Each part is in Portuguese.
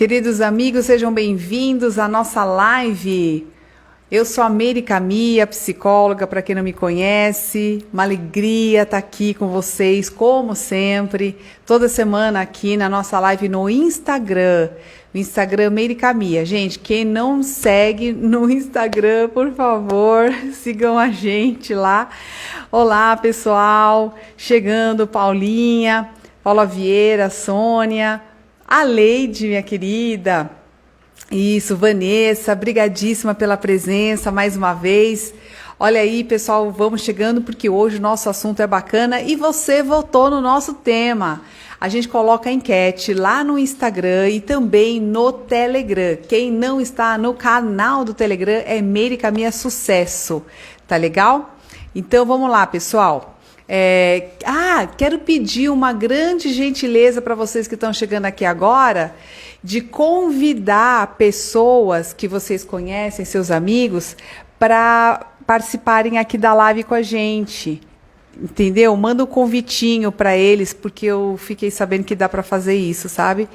Queridos amigos, sejam bem-vindos à nossa live. Eu sou a Meire Camia, psicóloga, para quem não me conhece. Uma alegria estar aqui com vocês, como sempre, toda semana aqui na nossa live no Instagram. O Instagram Meire Camia. Gente, quem não segue no Instagram, por favor, sigam a gente lá. Olá, pessoal. Chegando, Paulinha, Paula Vieira, Sônia, a Leide, minha querida. Isso, Vanessa, brigadíssima pela presença mais uma vez. Olha aí, pessoal, vamos chegando porque hoje o nosso assunto é bacana e você votou no nosso tema. A gente coloca a enquete lá no Instagram e também no Telegram. Quem não está no canal do Telegram é Meire Camia Sucesso. Tá legal? Então vamos lá, pessoal. Quero pedir uma grande gentileza para vocês que estão chegando aqui agora, de convidar pessoas que vocês conhecem, seus amigos, para participarem aqui da live com a gente. Entendeu? Manda um convitinho para eles, porque eu fiquei sabendo que dá para fazer isso, sabe?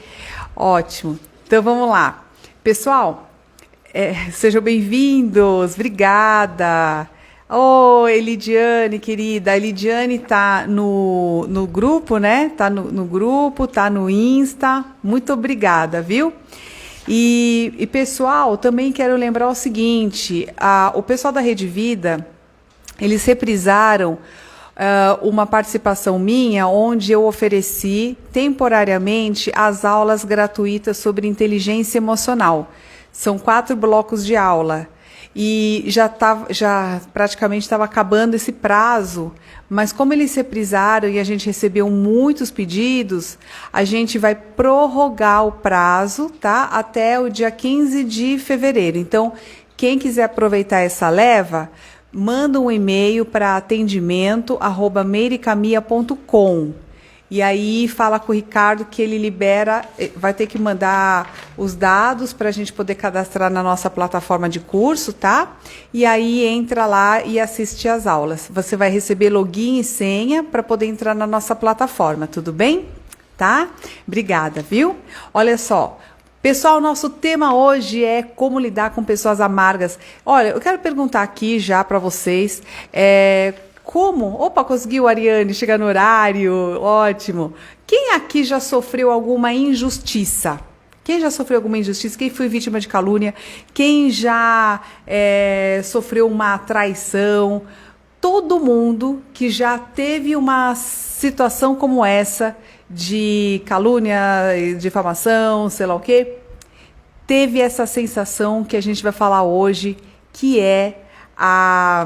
Ótimo. Então vamos lá. Pessoal, sejam bem-vindos. Obrigada. Elidiane, querida, a Elidiane tá no grupo, né? Tá no grupo, tá no Insta. Muito obrigada, viu? E pessoal, também quero lembrar o seguinte, o pessoal da Rede Vida, eles reprisaram uma participação minha, onde eu ofereci temporariamente as aulas gratuitas sobre inteligência emocional. São 4 blocos de aula. E já praticamente estava acabando esse prazo, mas como eles reprisaram e a gente recebeu muitos pedidos, a gente vai prorrogar o prazo, tá? Até o dia 15 de fevereiro. Então, quem quiser aproveitar essa leva, manda um e-mail para atendimento@meirecamia.com. E aí fala com o Ricardo que ele libera, vai ter que mandar os dados para a gente poder cadastrar na nossa plataforma de curso, tá? E aí entra lá e assiste às aulas. Você vai receber login e senha para poder entrar na nossa plataforma, tudo bem? Tá? Obrigada, viu? Olha só. Pessoal, nosso tema hoje é como lidar com pessoas amargas. Olha, eu quero perguntar aqui já para vocês, como? Opa, conseguiu, Ariane, chegar no horário, ótimo. Quem aqui já sofreu alguma injustiça? Quem já sofreu alguma injustiça? Quem foi vítima de calúnia? Quem já sofreu uma traição? Todo mundo que já teve uma situação como essa, de calúnia, difamação, sei lá o quê, teve essa sensação que a gente vai falar hoje, que é a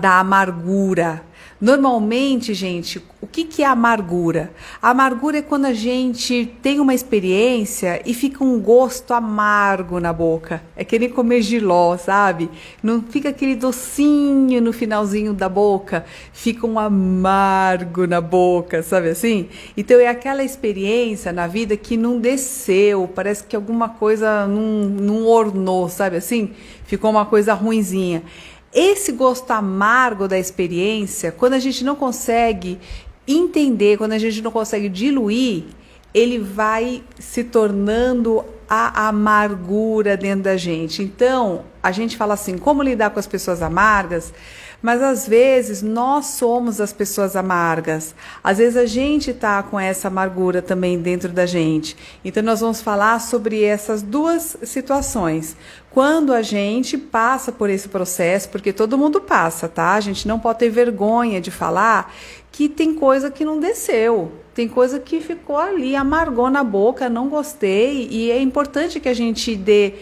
da amargura. Normalmente, gente, o que é amargura? A amargura é quando a gente tem uma experiência e fica um gosto amargo na boca. É que nem comer jiló, sabe? Não fica aquele docinho no finalzinho da boca, fica um amargo na boca, sabe assim? Então é aquela experiência na vida que não desceu, parece que alguma coisa não ornou, sabe assim? Ficou uma coisa ruinzinha. Esse gosto amargo da experiência, quando a gente não consegue entender, quando a gente não consegue diluir, ele vai se tornando a amargura dentro da gente. Então, a gente fala assim, como lidar com as pessoas amargas? Mas às vezes nós somos as pessoas amargas. Às vezes a gente está com essa amargura também dentro da gente. Então nós vamos falar sobre essas duas situações. Quando a gente passa por esse processo, porque todo mundo passa, tá? A gente não pode ter vergonha de falar que tem coisa que não desceu. Tem coisa que ficou ali, amargou na boca, não gostei, e é importante que a gente dê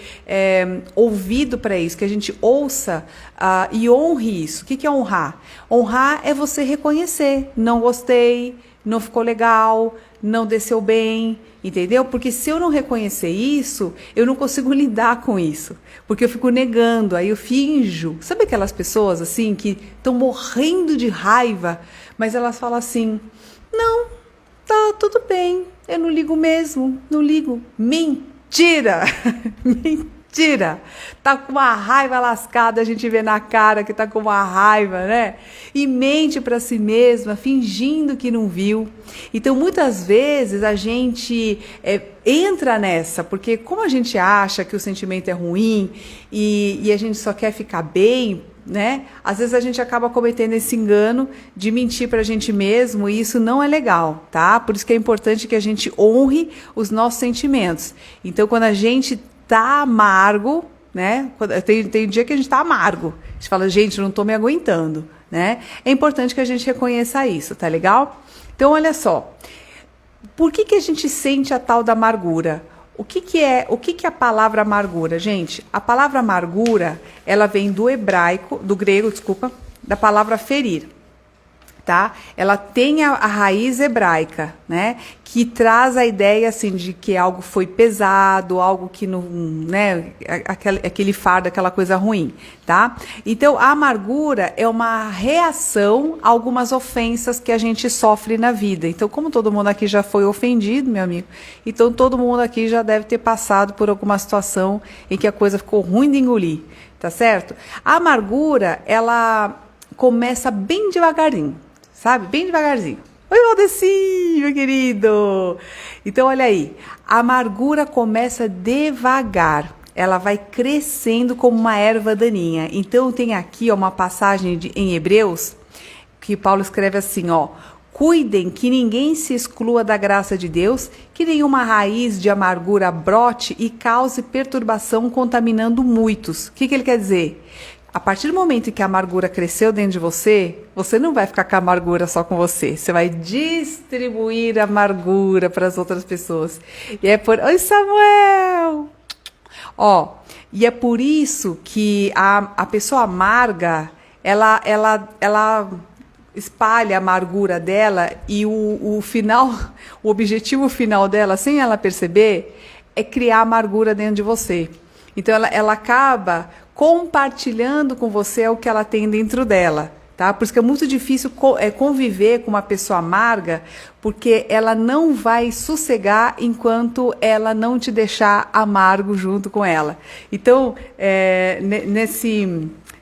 ouvido para isso, que a gente ouça e honre isso. O que é honrar? Honrar é você reconhecer, não gostei, não ficou legal, não desceu bem, entendeu? Porque se eu não reconhecer isso, eu não consigo lidar com isso, porque eu fico negando, aí eu finjo. Sabe aquelas pessoas assim que estão morrendo de raiva, mas elas falam assim, não, tá tudo bem, eu não ligo mesmo, não ligo. Mentira! Mentira! Tira, tá com uma raiva lascada, a gente vê na cara que tá com uma raiva, né? E mente para si mesma, fingindo que não viu. Então, muitas vezes a gente entra nessa, porque como a gente acha que o sentimento é ruim e a gente só quer ficar bem, né? Às vezes a gente acaba cometendo esse engano de mentir para a gente mesmo e isso não é legal, tá? Por isso que é importante que a gente honre os nossos sentimentos. Então, quando a gente tá amargo, né? Tem dia que a gente tá amargo. A gente fala, gente, não tô me aguentando, né? É importante que a gente reconheça isso, tá legal? Então, olha só. Por que a gente sente a tal da amargura? O que é a palavra amargura, gente? A palavra amargura, ela vem do grego, desculpa, da palavra ferir. Tá? Ela tem a raiz hebraica, né? Que traz a ideia assim de que algo foi pesado, algo que não, né? Aquele fardo, aquela coisa ruim, tá? Então a amargura é uma reação a algumas ofensas que a gente sofre na vida. Então, como todo mundo aqui já foi ofendido, meu amigo, então todo mundo aqui já deve ter passado por alguma situação em que a coisa ficou ruim de engolir, tá certo? A amargura, ela começa bem devagarinho. Sabe? Bem devagarzinho. Oi, Valdeci, meu querido! Então, olha aí. A amargura começa devagar. Ela vai crescendo como uma erva daninha. Então, tem aqui uma passagem em Hebreus, que Paulo escreve assim, ó. Cuidem que ninguém se exclua da graça de Deus, que nenhuma raiz de amargura brote e cause perturbação, contaminando muitos. O que ele quer dizer? A partir do momento em que a amargura cresceu dentro de você, você não vai ficar com a amargura só com você. Você vai distribuir a amargura para as outras pessoas. E é por... Oi, Samuel! Ó, e é por isso que a pessoa amarga, ela espalha a amargura dela e o objetivo final dela, sem ela perceber, é criar amargura dentro de você. Então, ela acaba compartilhando com você o que ela tem dentro dela, tá? Por isso que é muito difícil conviver com uma pessoa amarga, porque ela não vai sossegar enquanto ela não te deixar amargo junto com ela. Então,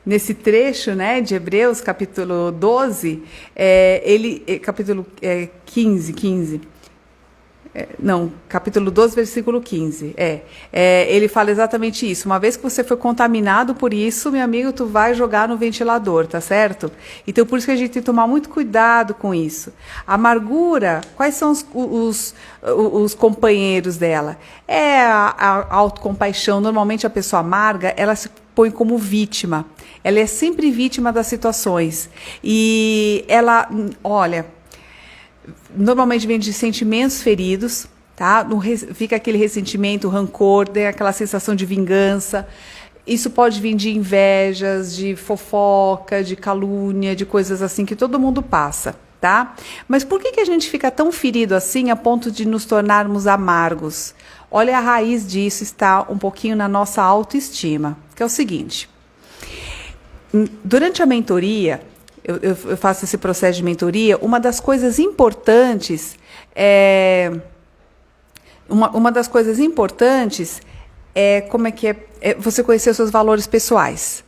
nesse trecho, né, de Hebreus, capítulo 12, capítulo 15, capítulo 12, versículo 15. Ele fala exatamente isso. Uma vez que você foi contaminado por isso, meu amigo, tu vai jogar no ventilador, tá certo? Então, por isso que a gente tem que tomar muito cuidado com isso. A amargura, quais são os companheiros dela? É a autocompaixão. Normalmente, a pessoa amarga, ela se põe como vítima. Ela é sempre vítima das situações. E ela, olha... Normalmente vem de sentimentos feridos, tá? Fica aquele ressentimento, rancor, tem aquela sensação de vingança. Isso pode vir de invejas, de fofoca, de calúnia, de coisas assim que todo mundo passa, tá? Mas por que a gente fica tão ferido assim a ponto de nos tornarmos amargos? Olha, a raiz disso está um pouquinho na nossa autoestima, que é o seguinte. Durante a mentoria... Eu faço esse processo de mentoria, uma das coisas importantes é você conhecer os seus valores pessoais.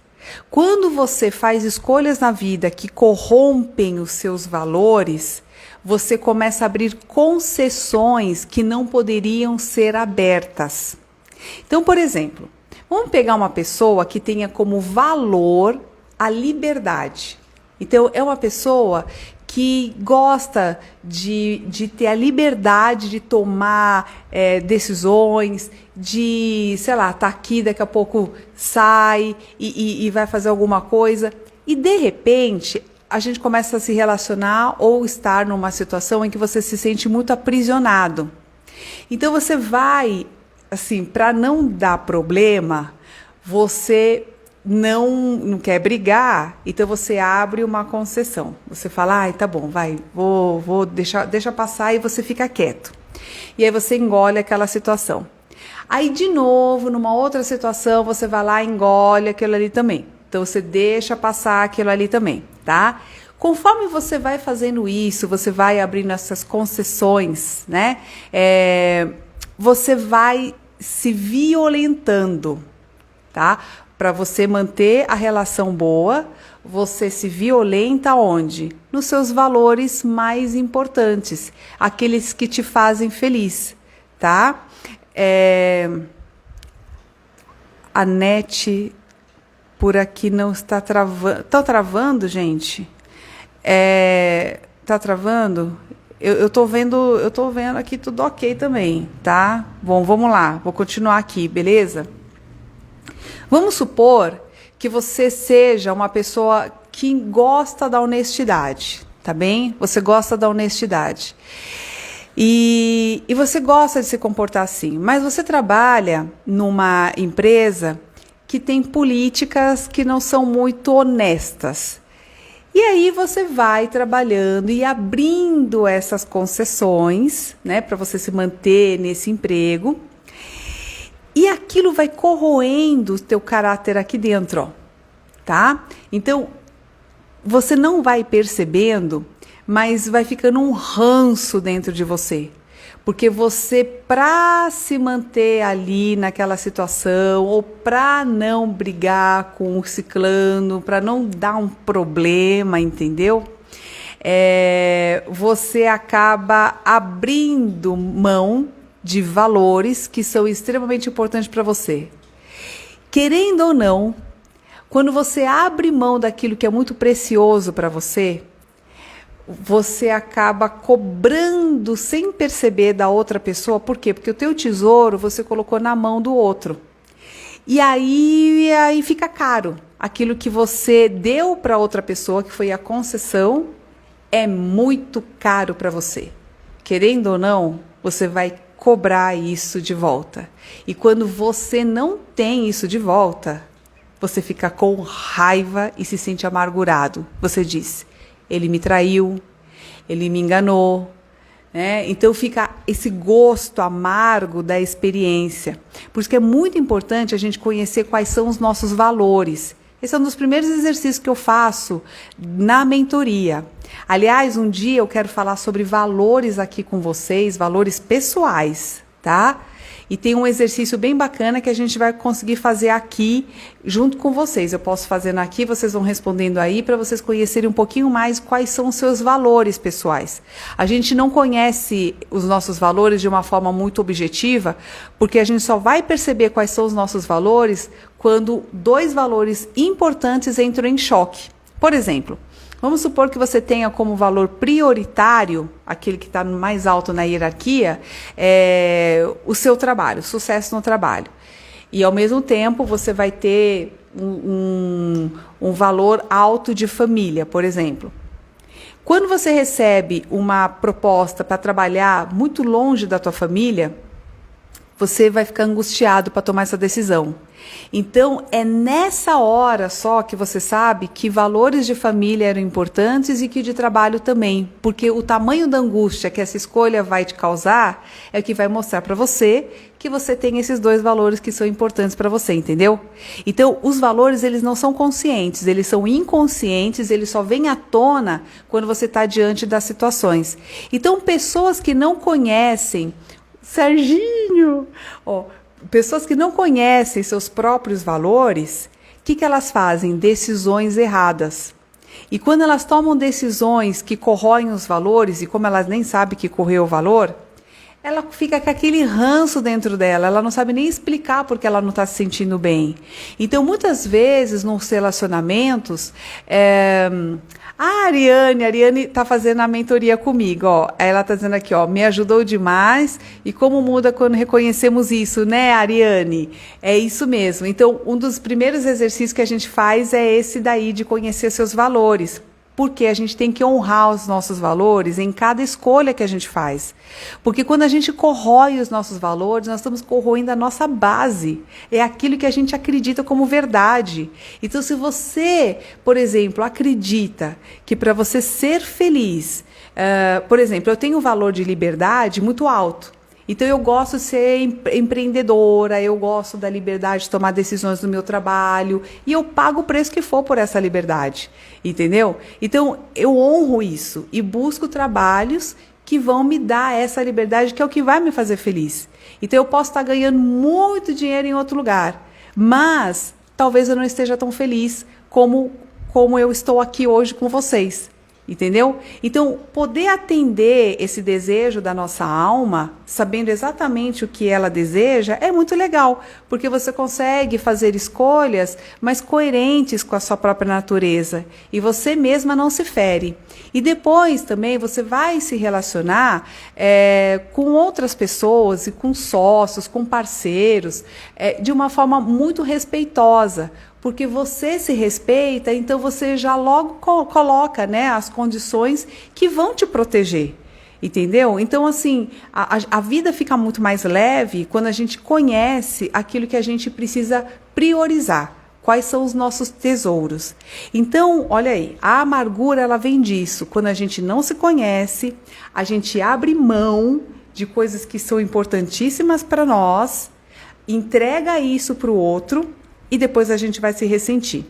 Quando você faz escolhas na vida que corrompem os seus valores, você começa a abrir concessões que não poderiam ser abertas. Então, por exemplo, vamos pegar uma pessoa que tenha como valor a liberdade. Então, é uma pessoa que gosta de ter a liberdade de tomar decisões, de, sei lá, tá aqui, daqui a pouco sai e vai fazer alguma coisa. E, de repente, a gente começa a se relacionar ou estar numa situação em que você se sente muito aprisionado. Então, você vai, assim, para não dar problema, você... não quer brigar, então você abre uma concessão. Você fala, ai, tá bom, vai, vou deixa passar e você fica quieto. E aí você engole aquela situação. Aí, de novo, numa outra situação, você vai lá e engole aquilo ali também. Então, você deixa passar aquilo ali também, tá? Conforme você vai fazendo isso, você vai abrindo essas concessões, né? Você vai se violentando. tá? Para você manter a relação boa, você se violenta onde? Nos seus valores mais importantes, aqueles que te fazem feliz, tá? A net por aqui não está travando. Tá travando, gente? Tá travando? Eu tô vendo aqui tudo ok também, tá? Bom, vamos lá, vou continuar aqui, beleza? Vamos supor que você seja uma pessoa que gosta da honestidade, tá bem? Você gosta da honestidade. E você gosta de se comportar assim, mas você trabalha numa empresa que tem políticas que não são muito honestas. E aí você vai trabalhando e abrindo essas concessões, né, para você se manter nesse emprego. E aquilo vai corroendo o teu caráter aqui dentro, ó, tá? Então, você não vai percebendo, mas vai ficando um ranço dentro de você. Porque você, para se manter ali naquela situação, ou para não brigar com o ciclano, para não dar um problema, entendeu? Você acaba abrindo mão de valores que são extremamente importantes para você. Querendo ou não, quando você abre mão daquilo que é muito precioso para você, você acaba cobrando sem perceber da outra pessoa. Por quê? Porque o teu tesouro você colocou na mão do outro. E aí fica caro. Aquilo que você deu para outra pessoa, que foi a concessão, é muito caro para você. Querendo ou não, você vai cobrar isso de volta. E quando você não tem isso de volta, você fica com raiva e se sente amargurado. Você diz: ele me traiu, ele me enganou, né? Então fica esse gosto amargo da experiência. Por isso que é muito importante a gente conhecer quais são os nossos valores. Esse é um dos primeiros exercícios que eu faço na mentoria. Aliás, um dia eu quero falar sobre valores aqui com vocês, valores pessoais, tá? E tem um exercício bem bacana que a gente vai conseguir fazer aqui junto com vocês. Eu posso fazer aqui, vocês vão respondendo aí para vocês conhecerem um pouquinho mais quais são os seus valores pessoais. A gente não conhece os nossos valores de uma forma muito objetiva, porque a gente só vai perceber quais são os nossos valores quando dois valores importantes entram em choque. Por exemplo, vamos supor que você tenha como valor prioritário, aquele que está mais alto na hierarquia, o seu trabalho, o sucesso no trabalho. E, ao mesmo tempo, você vai ter um valor alto de família, por exemplo. Quando você recebe uma proposta para trabalhar muito longe da tua família, você vai ficar angustiado para tomar essa decisão. Então, é nessa hora só que você sabe que valores de família eram importantes e que de trabalho também, porque o tamanho da angústia que essa escolha vai te causar é o que vai mostrar para você que você tem esses dois valores que são importantes para você, entendeu? Então, os valores, eles não são conscientes, eles são inconscientes, eles só vêm à tona quando você está diante das situações. Então, pessoas que não conhecem Serginho, pessoas que não conhecem seus próprios valores, o que elas fazem? Decisões erradas. E quando elas tomam decisões que corroem os valores, e como elas nem sabem que correu o valor, ela fica com aquele ranço dentro dela, ela não sabe nem explicar porque ela não está se sentindo bem. Então, muitas vezes, nos relacionamentos, a Ariane está fazendo a mentoria comigo, ó. Ela está dizendo aqui, ó, me ajudou demais. E como muda quando reconhecemos isso, né, Ariane? É isso mesmo. Então, um dos primeiros exercícios que a gente faz é esse daí, de conhecer seus valores. Porque a gente tem que honrar os nossos valores em cada escolha que a gente faz. Porque quando a gente corrói os nossos valores, nós estamos corroendo a nossa base. É aquilo que a gente acredita como verdade. Então, se você, por exemplo, acredita que para você ser feliz, por exemplo, eu tenho um valor de liberdade muito alto. Então, eu gosto de ser empreendedora, eu gosto da liberdade de tomar decisões no meu trabalho e eu pago o preço que for por essa liberdade, entendeu? Então, eu honro isso e busco trabalhos que vão me dar essa liberdade, que é o que vai me fazer feliz. Então, eu posso estar ganhando muito dinheiro em outro lugar, Mas talvez eu não esteja tão feliz como eu estou aqui hoje com vocês. Entendeu? Então, poder atender esse desejo da nossa alma, sabendo exatamente o que ela deseja, é muito legal, porque você consegue fazer escolhas mais coerentes com a sua própria natureza e você mesma não se fere. E depois também você vai se relacionar com outras pessoas e com sócios, com parceiros, de uma forma muito respeitosa. Porque você se respeita, então você já logo coloca, né, as condições que vão te proteger, entendeu? Então, assim, a vida fica muito mais leve quando a gente conhece aquilo que a gente precisa priorizar. Quais são os nossos tesouros? Então, olha aí, a amargura, ela vem disso. Quando a gente não se conhece, a gente abre mão de coisas que são importantíssimas para nós, entrega isso para o outro, e depois a gente vai se ressentir,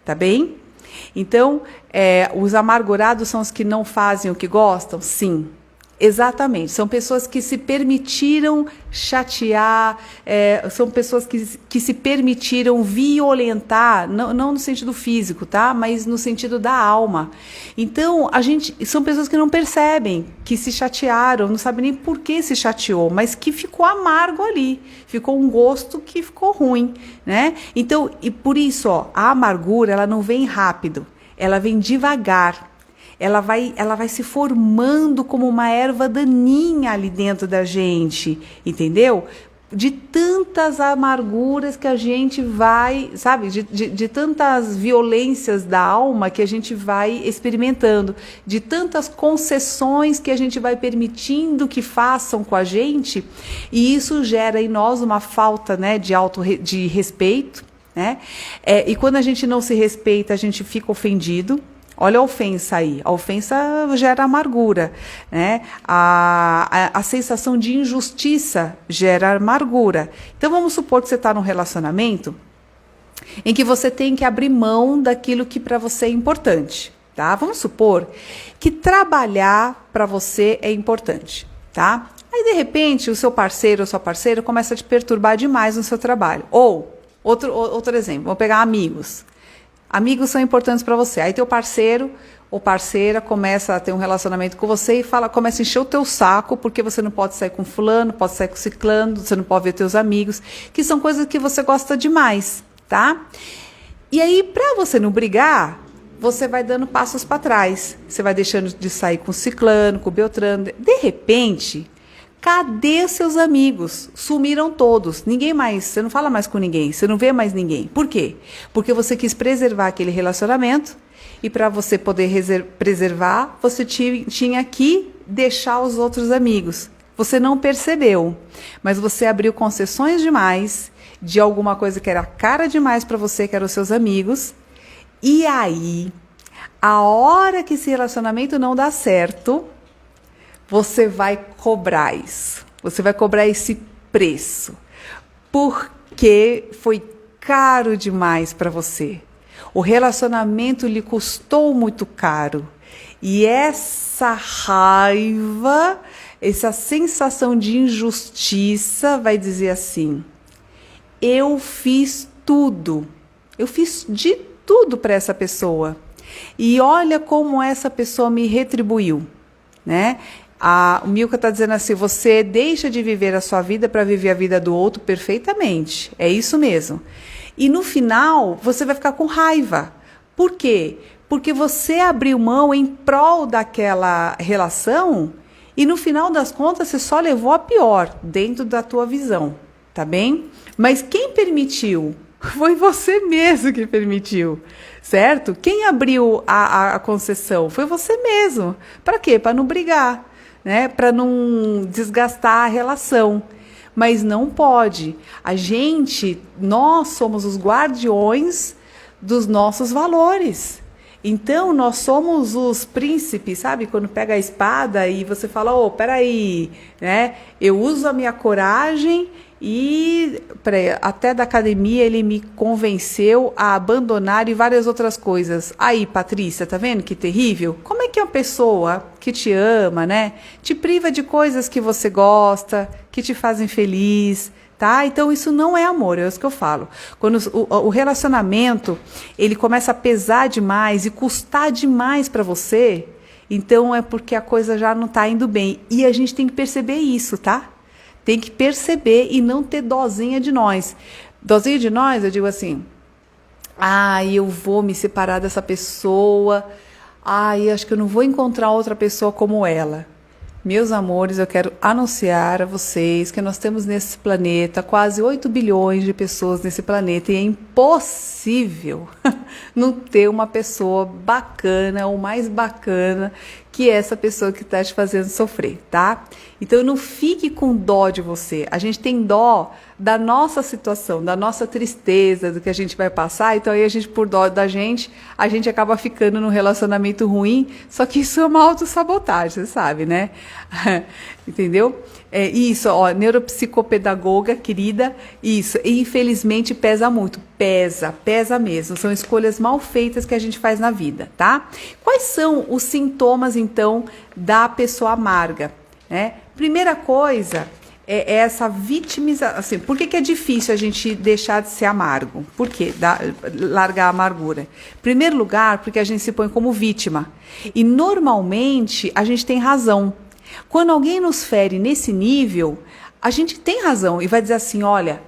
tá bem? Então, os amargurados são os que não fazem o que gostam? Sim, exatamente. São pessoas que se permitiram chatear, são pessoas que se permitiram violentar, não no sentido físico, tá? Mas no sentido da alma. Então, são pessoas que não percebem que se chatearam, não sabem nem por que se chateou, mas que ficou amargo ali, ficou um gosto que ficou ruim, né? Então, e por isso, ó, a amargura, ela não vem rápido, ela vem devagar. Ela vai se formando como uma erva daninha ali dentro da gente, entendeu? De tantas amarguras que a gente vai, sabe? De tantas violências da alma que a gente vai experimentando, de tantas concessões que a gente vai permitindo que façam com a gente, e isso gera em nós uma falta, né, de respeito, né? E quando a gente não se respeita, a gente fica ofendido. Olha a ofensa aí, a ofensa gera amargura, né? A sensação de injustiça gera amargura. Então vamos supor que você está num relacionamento em que você tem que abrir mão daquilo que para você é importante, tá? Vamos supor que trabalhar para você é importante, tá? Aí de repente o seu parceiro ou sua parceira começa a te perturbar demais no seu trabalho. Ou, outro exemplo, vou pegar amigos. Amigos são importantes para você. Aí teu parceiro ou parceira começa a ter um relacionamento com você e começa a encher o teu saco porque você não pode sair com fulano, pode sair com ciclano, você não pode ver teus amigos, que são coisas que você gosta demais, tá? E aí, para você não brigar, você vai dando passos para trás. Você vai deixando de sair com ciclano, com beltrano. De repente, cadê seus amigos? Sumiram todos. Ninguém mais, você não fala mais com ninguém, você não vê mais ninguém. Por quê? Porque você quis preservar aquele relacionamento e para você poder preservar, você tinha que deixar os outros amigos. Você não percebeu, mas você abriu concessões demais de alguma coisa que era cara demais para você, que eram os seus amigos. E aí, a hora que esse relacionamento não dá certo, você vai cobrar isso. Você vai cobrar esse preço. Porque foi caro demais para você. O relacionamento lhe custou muito caro. E essa raiva, essa sensação de injustiça vai dizer assim: eu fiz tudo. Eu fiz de tudo para essa pessoa. E olha como essa pessoa me retribuiu, né? O Milka está dizendo assim: você deixa de viver a sua vida para viver a vida do outro perfeitamente. É isso mesmo. E no final, você vai ficar com raiva. Por quê? Porque você abriu mão em prol daquela relação e no final das contas você só levou a pior dentro da tua visão, tá bem? Mas quem permitiu? Foi você mesmo que permitiu, certo? Quem abriu a concessão? Foi você mesmo. Para quê? Para não brigar, né? Para não desgastar a relação. Mas não pode. Nós somos os guardiões dos nossos valores. Então, nós somos os príncipes, sabe? Quando pega a espada e você fala, peraí, né? Eu uso a minha coragem E até da academia ele me convenceu a abandonar e várias outras coisas. Aí, Patrícia, tá vendo que terrível? Como é que uma pessoa que te ama, né, te priva de coisas que você gosta, que te fazem feliz, tá? Então isso não é amor, é isso que eu falo. Quando o relacionamento, ele começa a pesar demais e custar demais para você, então é porque a coisa já não tá indo bem. E a gente tem que perceber isso, tá? Tem que perceber e não ter dozinha de nós. Dozinha de nós, eu digo assim, eu vou me separar dessa pessoa, acho que eu não vou encontrar outra pessoa como ela. Meus amores, eu quero anunciar a vocês que nós temos nesse planeta quase 8 bilhões de pessoas nesse planeta e é impossível não ter uma pessoa bacana ou mais bacana que essa pessoa que está te fazendo sofrer, tá? Então não fique com dó de você. A gente tem dó da nossa situação, da nossa tristeza, do que a gente vai passar, então aí a gente, por dó da gente, a gente acaba ficando num relacionamento ruim, só que isso é uma autossabotagem, você sabe, né? Entendeu? Isso, ó, neuropsicopedagoga, querida, isso, e infelizmente pesa muito, pesa mesmo, são escolhas mal feitas que a gente faz na vida, tá? Quais são os sintomas, então, da pessoa amarga, né? Primeira coisa é essa vitimização, assim, por que é difícil a gente deixar de ser amargo? Por quê? Largar a amargura. Primeiro lugar, porque a gente se põe como vítima, e normalmente a gente tem razão. Quando alguém nos fere nesse nível, a gente tem razão e vai dizer assim, olha,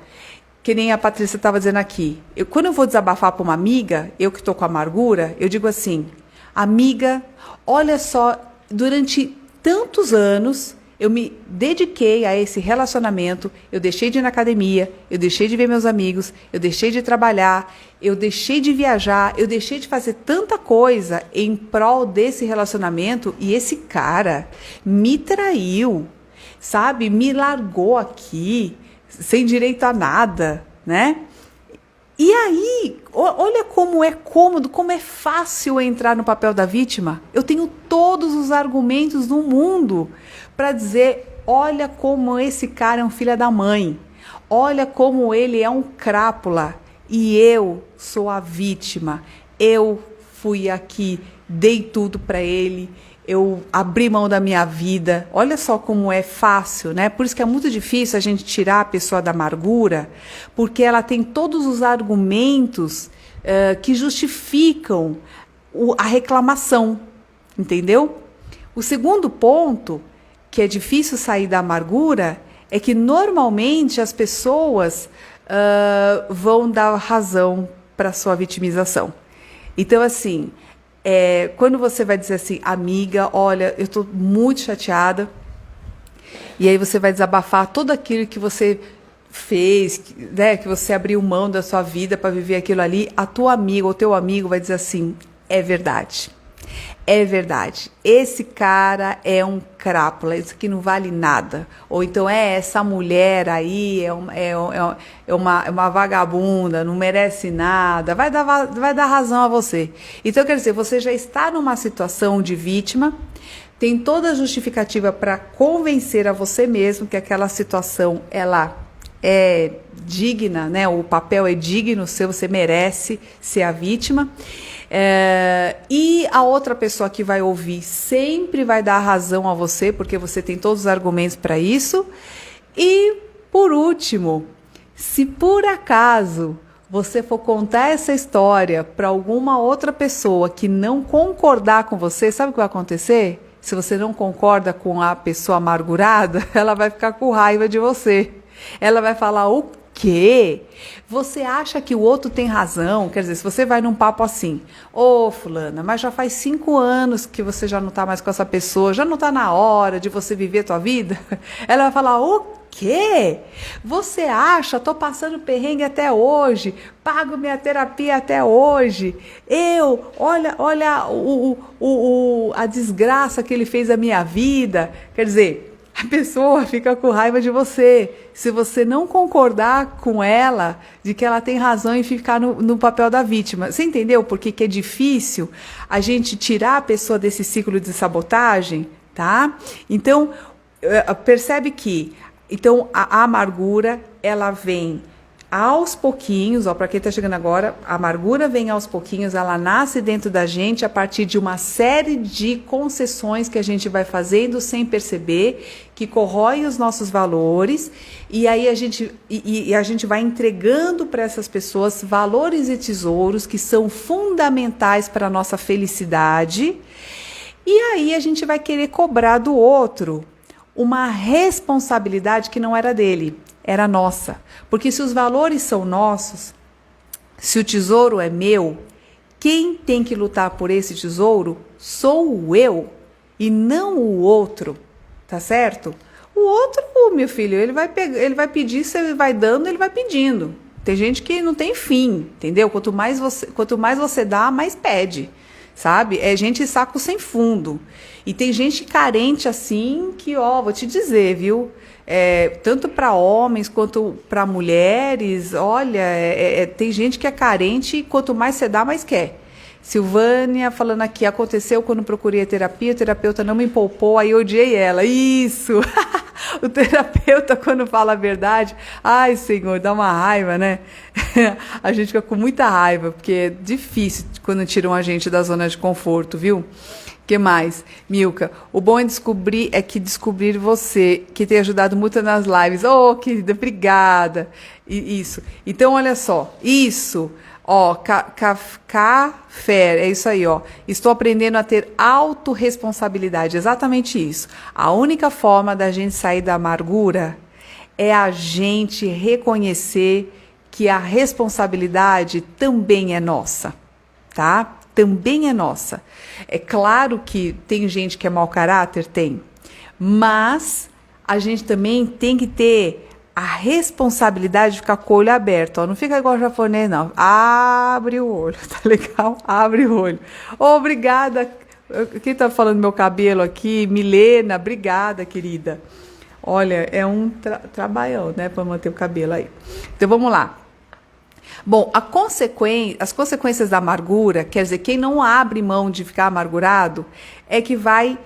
que nem a Patrícia estava dizendo aqui, quando eu vou desabafar para uma amiga, eu que estou com amargura, eu digo assim, amiga, olha só, durante tantos anos eu me dediquei a esse relacionamento, eu deixei de ir na academia, eu deixei de ver meus amigos, eu deixei de trabalhar, eu deixei de viajar, eu deixei de fazer tanta coisa em prol desse relacionamento e esse cara me traiu, sabe? Me largou aqui, sem direito a nada, né? E aí, olha como é cômodo, como é fácil entrar no papel da vítima. Eu tenho todos os argumentos do mundo para dizer, olha como esse cara é um filho da mãe. Olha como ele é um crápula. E eu sou a vítima. Eu fui aqui, dei tudo para ele. Eu abri mão da minha vida. Olha só como é fácil, né? Por isso que é muito difícil a gente tirar a pessoa da amargura, porque ela tem todos os argumentos que justificam a reclamação, entendeu? O segundo ponto, que é difícil sair da amargura, é que normalmente as pessoas vão dar razão para sua vitimização. Então, assim, quando você vai dizer assim, amiga, olha, eu estou muito chateada, e aí você vai desabafar tudo aquilo que você fez, né, que você abriu mão da sua vida para viver aquilo ali, a tua amiga ou teu amigo vai dizer assim, é verdade. É verdade, esse cara é um crápula, isso aqui não vale nada. Ou então, essa mulher aí é uma vagabunda, não merece nada, vai dar razão a você. Então, quer dizer, você já está numa situação de vítima, tem toda a justificativa para convencer a você mesmo que aquela situação, ela é digna, né? O papel é digno seu, você merece ser a vítima. E a outra pessoa que vai ouvir sempre vai dar razão a você, porque você tem todos os argumentos para isso. E, por último, se por acaso você for contar essa história para alguma outra pessoa que não concordar com você, sabe o que vai acontecer? Se você não concorda com a pessoa amargurada, ela vai ficar com raiva de você. Ela vai falar, o quê? Você acha que o outro tem razão? Quer dizer, se você vai num papo assim, ô fulana, mas já faz 5 anos que você já não está mais com essa pessoa, já não está na hora de você viver a tua vida? Ela vai falar, o quê? Você acha? Estou passando perrengue até hoje, pago minha terapia até hoje, olha a desgraça que ele fez à minha vida. Quer dizer, a pessoa fica com raiva de você. Se você não concordar com ela, de que ela tem razão em ficar no papel da vítima. Você entendeu por que é difícil a gente tirar a pessoa desse ciclo de sabotagem? Tá? Então, percebe que Então, a amargura, ela vem aos pouquinhos, ó, para quem está chegando agora, a amargura vem aos pouquinhos, ela nasce dentro da gente a partir de uma série de concessões que a gente vai fazendo sem perceber, que corroem os nossos valores, e aí a gente vai entregando para essas pessoas valores e tesouros que são fundamentais para a nossa felicidade, e aí a gente vai querer cobrar do outro uma responsabilidade que não era dele, era nossa. Porque se os valores são nossos, se o tesouro é meu, quem tem que lutar por esse tesouro sou eu e não o outro, tá certo? O outro, meu filho, ele vai pedir, você vai dando, ele vai pedindo. Tem gente que não tem fim, entendeu? Quanto mais você dá, mais pede, sabe? É gente saco sem fundo. E tem gente carente assim que, ó, vou te dizer, viu? Tanto para homens quanto para mulheres, olha, tem gente que é carente e quanto mais você dá, mais quer. Silvânia falando aqui, aconteceu quando procurei a terapia, o terapeuta não me poupou, aí eu odiei ela. Isso! O terapeuta, quando fala a verdade, ai, Senhor, dá uma raiva, né? A gente fica com muita raiva, porque é difícil quando tiram a gente da zona de conforto, viu? Que mais? Milka, o bom é que descobrir você, que tem ajudado muito nas lives. Oh, querida, obrigada. Isso. Então, olha só. Isso. Ó, café, é isso aí, ó. Estou aprendendo a ter autorresponsabilidade. Exatamente isso. A única forma da gente sair da amargura é a gente reconhecer que a responsabilidade também é nossa, tá? Também é nossa. É claro que tem gente que é mau caráter, tem. Mas a gente também tem que ter a responsabilidade de ficar com o olho aberto. Ó. Não fica igual japonês, não. Abre o olho, tá legal? Abre o olho. Obrigada. Quem tá falando meu cabelo aqui? Milena, obrigada, querida. Olha, é um trabalhão, né, para manter o cabelo aí. Então, vamos lá. Bom, as consequências da amargura, quer dizer, quem não abre mão de ficar amargurado, é que vai...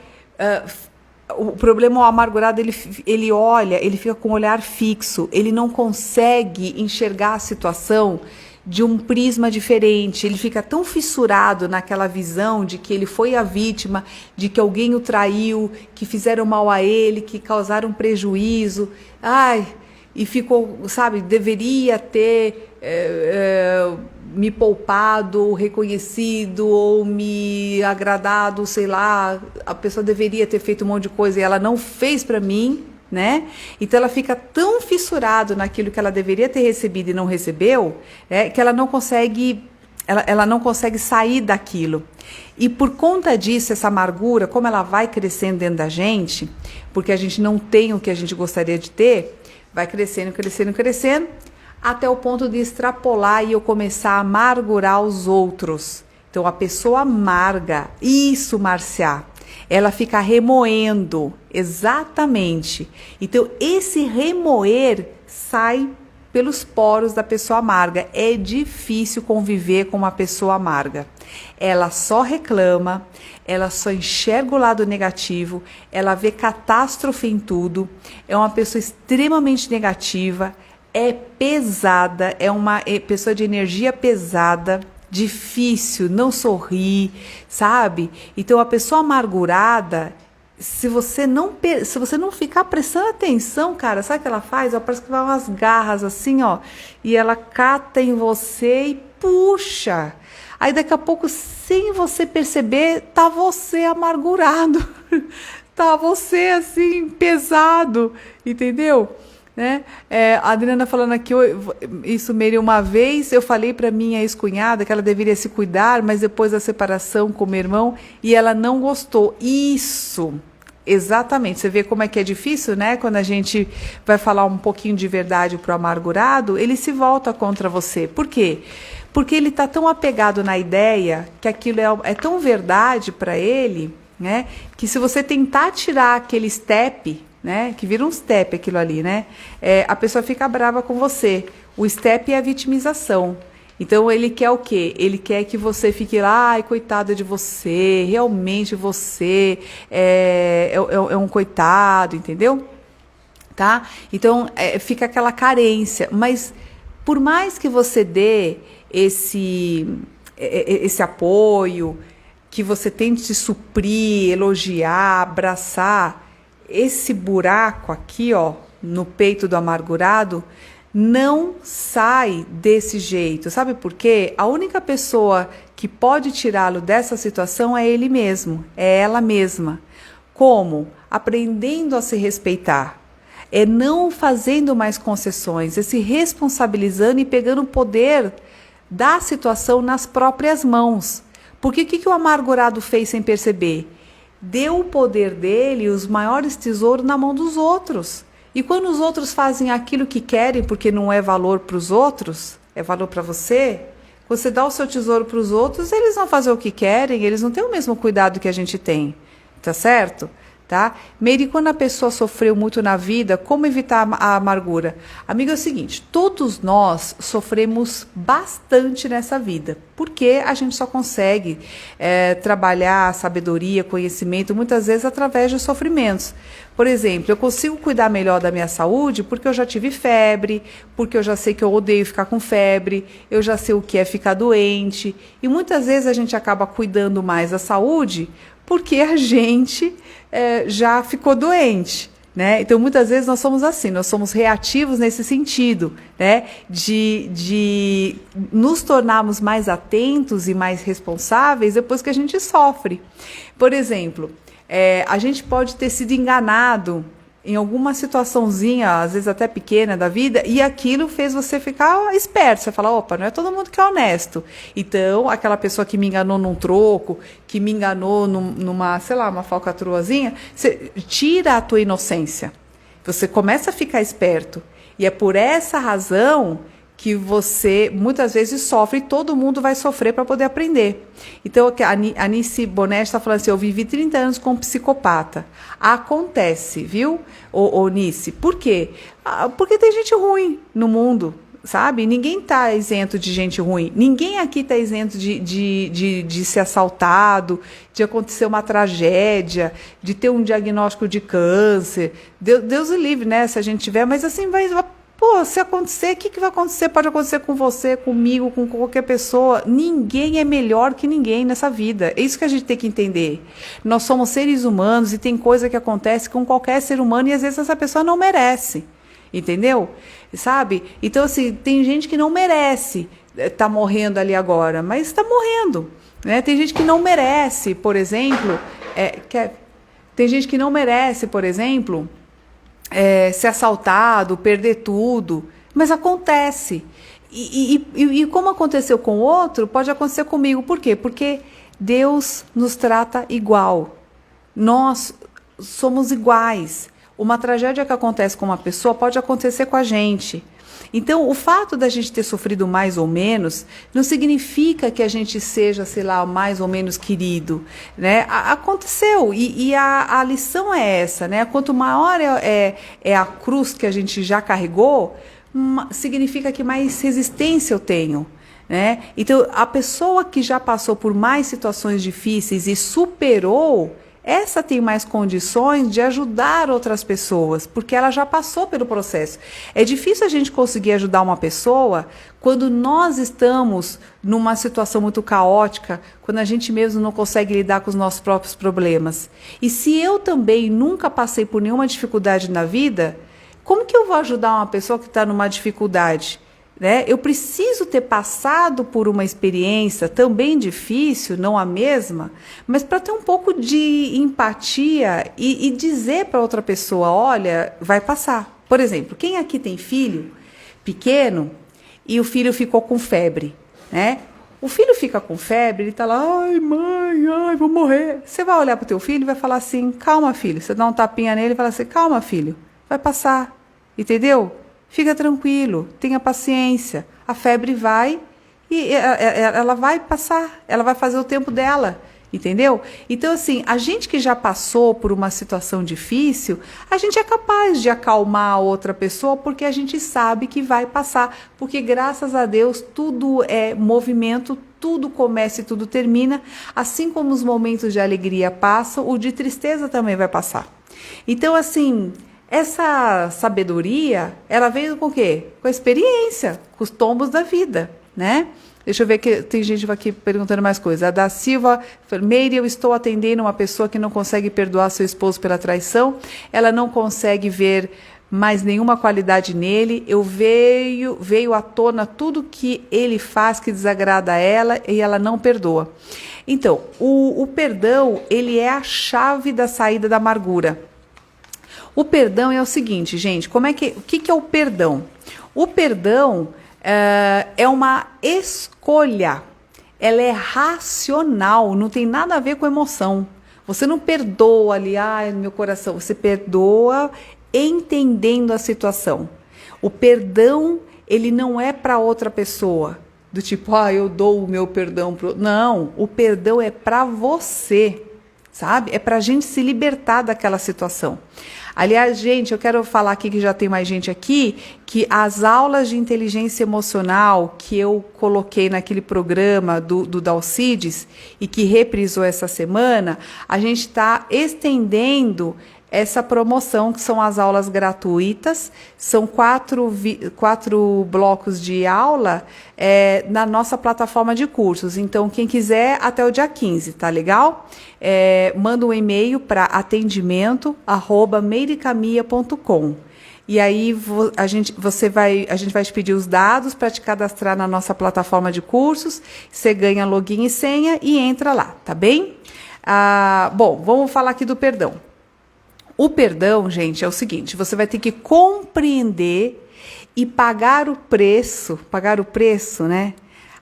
o problema, o amargurado, ele olha, ele fica com o olhar fixo, ele não consegue enxergar a situação de um prisma diferente, ele fica tão fissurado naquela visão de que ele foi a vítima, de que alguém o traiu, que fizeram mal a ele, que causaram prejuízo, e ficou, sabe, deveria ter me poupado, reconhecido ou me agradado, sei lá, a pessoa deveria ter feito um monte de coisa e ela não fez para mim, né? Então ela fica tão fissurado naquilo que ela deveria ter recebido e não recebeu, que ela não consegue sair daquilo. E por conta disso, essa amargura, como ela vai crescendo dentro da gente, porque a gente não tem o que a gente gostaria de ter, vai crescendo, crescendo, crescendo, até o ponto de extrapolar e eu começar a amargurar os outros. Então, a pessoa amarga, isso, Marcia, ela fica remoendo, exatamente. Então, esse remoer sai pelos poros da pessoa amarga. É difícil conviver com uma pessoa amarga. Ela só reclama, ela só enxerga o lado negativo, ela vê catástrofe em tudo, é uma pessoa extremamente negativa, é pesada, é uma pessoa de energia pesada, difícil, não sorri, sabe? Então, a pessoa amargurada, se você não ficar prestando atenção, cara, sabe o que ela faz? Ela parece que vai umas garras assim, ó, e ela cata em você e puxa. Aí daqui a pouco, sem você perceber, tá você amargurado, tá você assim, pesado, entendeu? Né? A Adriana falando aqui, isso Meire, uma vez eu falei para minha ex-cunhada que ela deveria se cuidar, mas depois da separação com o meu irmão, e ela não gostou. Isso, exatamente, você vê como é que é difícil, né? Quando a gente vai falar um pouquinho de verdade pro amargurado, ele se volta contra você. Por quê? Porque ele está tão apegado na ideia que aquilo é tão verdade para ele, né? Que se você tentar tirar aquele step, né? Que vira um step aquilo ali, né? A pessoa fica brava com você. O step é a vitimização. Então ele quer o quê? Ele quer que você fique lá, ai, coitada de você, realmente você é um coitado, entendeu? tá? Então, fica aquela carência, mas por mais que você dê esse apoio, que você tente suprir, elogiar, abraçar, esse buraco aqui, ó, no peito do amargurado, não sai desse jeito. Sabe por quê? A única pessoa que pode tirá-lo dessa situação é ele mesmo, é ela mesma. Como? Aprendendo a se respeitar. É não fazendo mais concessões, é se responsabilizando e pegando o poder da situação nas próprias mãos. Porque o que o amargurado fez sem perceber? Deu o poder dele, os maiores tesouros, na mão dos outros. E quando os outros fazem aquilo que querem, porque não é valor para os outros, é valor para você, você dá o seu tesouro para os outros, eles vão fazer o que querem, eles não têm o mesmo cuidado que a gente tem. Tá certo? Tá? Meire, quando a pessoa sofreu muito na vida, como evitar a amargura? Amigo, é o seguinte, todos nós sofremos bastante nessa vida, porque a gente só consegue trabalhar sabedoria, conhecimento, muitas vezes através de sofrimentos. Por exemplo, eu consigo cuidar melhor da minha saúde porque eu já tive febre, porque eu já sei que eu odeio ficar com febre, eu já sei o que é ficar doente, e muitas vezes a gente acaba cuidando mais da saúde porque a gente já ficou doente, né? Então, muitas vezes nós somos assim, nós somos reativos nesse sentido, né? De nos tornarmos mais atentos e mais responsáveis depois que a gente sofre. Por exemplo, a gente pode ter sido enganado em alguma situaçãozinha, às vezes até pequena da vida, e aquilo fez você ficar esperto. Você fala, opa, não é todo mundo que é honesto. Então, aquela pessoa que me enganou num troco, que me enganou numa, sei lá, uma falcatruazinha, você tira a tua inocência. Você começa a ficar esperto. E é por essa razão que você muitas vezes sofre e todo mundo vai sofrer para poder aprender. Então, a Nice Bonetti está falando assim, eu vivi 30 anos com um psicopata. Acontece, viu, ô Nice? Por quê? Porque tem gente ruim no mundo, sabe? Ninguém está isento de gente ruim. Ninguém aqui está isento de ser assaltado, de acontecer uma tragédia, de ter um diagnóstico de câncer. Deus o livre, né? Se a gente tiver, mas assim vai... Pô, se acontecer, o que vai acontecer? Pode acontecer com você, comigo, com qualquer pessoa. Ninguém é melhor que ninguém nessa vida. É isso que a gente tem que entender. Nós somos seres humanos e tem coisa que acontece com qualquer ser humano e às vezes essa pessoa não merece. Entendeu? Sabe? Então, assim, tem gente que não merece estar morrendo ali agora, mas está morrendo. Né? Tem gente que não merece, por exemplo... tem gente que não merece, por exemplo... ser assaltado, perder tudo, mas acontece. E como aconteceu com o outro, pode acontecer comigo. Por quê? Porque Deus nos trata igual. Nós somos iguais. Uma tragédia que acontece com uma pessoa pode acontecer com a gente. Então, o fato da gente ter sofrido mais ou menos não significa que a gente seja, sei lá, mais ou menos querido, né? Aconteceu, e a lição é essa, né? Quanto maior é a cruz que a gente já carregou, significa que mais resistência eu tenho, né? Então, a pessoa que já passou por mais situações difíceis e superou, essa tem mais condições de ajudar outras pessoas, porque ela já passou pelo processo. É difícil a gente conseguir ajudar uma pessoa quando nós estamos numa situação muito caótica, quando a gente mesmo não consegue lidar com os nossos próprios problemas. E se eu também nunca passei por nenhuma dificuldade na vida, como que eu vou ajudar uma pessoa que está numa dificuldade? Né? Eu preciso ter passado por uma experiência também difícil, não a mesma, mas para ter um pouco de empatia e dizer para outra pessoa, olha, vai passar. Por exemplo, quem aqui tem filho pequeno e o filho ficou com febre, né? O filho fica com febre, ele está lá, ai mãe, ai, vou morrer. Você vai olhar para o teu filho e vai falar assim, calma filho, você dá um tapinha nele e fala assim, calma filho, vai passar, entendeu? Fica tranquilo, tenha paciência. A febre vai e ela vai passar, ela vai fazer o tempo dela, entendeu? Então, assim, a gente que já passou por uma situação difícil, a gente é capaz de acalmar a outra pessoa porque a gente sabe que vai passar. Porque, graças a Deus, tudo é movimento, tudo começa e tudo termina. Assim como os momentos de alegria passam, o de tristeza também vai passar. Então, assim... Essa sabedoria, ela veio com o quê? Com a experiência, com os tombos da vida, né? Deixa eu ver que tem gente aqui perguntando mais coisas. A da Silva, Meire, eu estou atendendo uma pessoa que não consegue perdoar seu esposo pela traição. Ela não consegue ver mais nenhuma qualidade nele. Veio à tona tudo que ele faz que desagrada a ela e ela não perdoa. Então, o perdão, ele é a chave da saída da amargura. O perdão é o seguinte, gente, o que é o perdão? O perdão é uma escolha, ela é racional, não tem nada a ver com emoção. Você não perdoa ali, no meu coração, você perdoa entendendo a situação. O perdão, ele não é para outra pessoa, do tipo, eu dou o meu perdão pro... Não, o perdão é para você, sabe? É para a gente se libertar daquela situação. Aliás, gente, eu quero falar aqui que já tem mais gente aqui, que as aulas de inteligência emocional que eu coloquei naquele programa do Dalcides e que reprisou essa semana, a gente está estendendo essa promoção, que são as aulas gratuitas, são quatro blocos de aula na nossa plataforma de cursos. Então, quem quiser, até o dia 15, tá legal? Manda um e-mail para atendimento@meiricamia.com. E aí a gente vai te pedir os dados para te cadastrar na nossa plataforma de cursos, você ganha login e senha e entra lá, tá bem? Bom, vamos falar aqui do perdão. O perdão, gente, é o seguinte, você vai ter que compreender e pagar o preço, né?